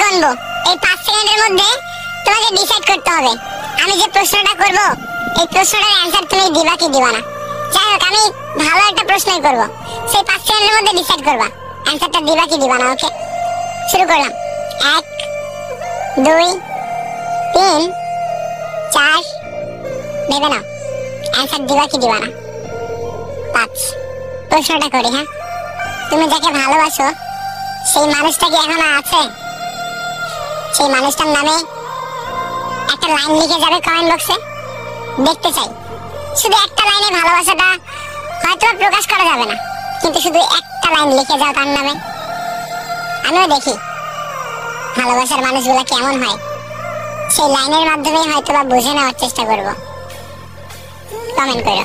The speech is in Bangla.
গণবো। এই 5 সেকেন্ডের মধ্যে তোমাকে ডিসাইড করতে হবে আমি যে প্রশ্নটা করব এই প্রশ্নটার অ্যানসার তুমি দিবা কি দিবা না। যাই হোক, আমি ভালো একটা প্রশ্নই করব, সেই 5 সেকেন্ডের মধ্যে ডিসাইড করবা অ্যানসারটা দিবা কি দিবা না। ওকে, শুরু করলাম। 1 2 3 4, ভেবে নাও অ্যানসার দিবা কি দিবা না। 5, প্রশ্নটা করি। হ্যাঁ, তুমি যাকে ভালোবাসো সেই মানুষটা কি এখনো আছে? সেই মানুষটার নামে একটা লাইন লিখে যাবে কমেন্ট বক্সে, দেখতে চাই। শুধু একটা লাইনে ভালোবাসাটা হয়তো প্রকাশ করা যাবে না, কিন্তু শুধু একটা লাইন লিখে যাও তার নামে। আমিও দেখি ভালোবাসার মানুষগুলো কেমন হয়, সেই লাইনের মাধ্যমে হয়তো বা বুঝে নেওয়ার চেষ্টা করব। কমেন্ট করো।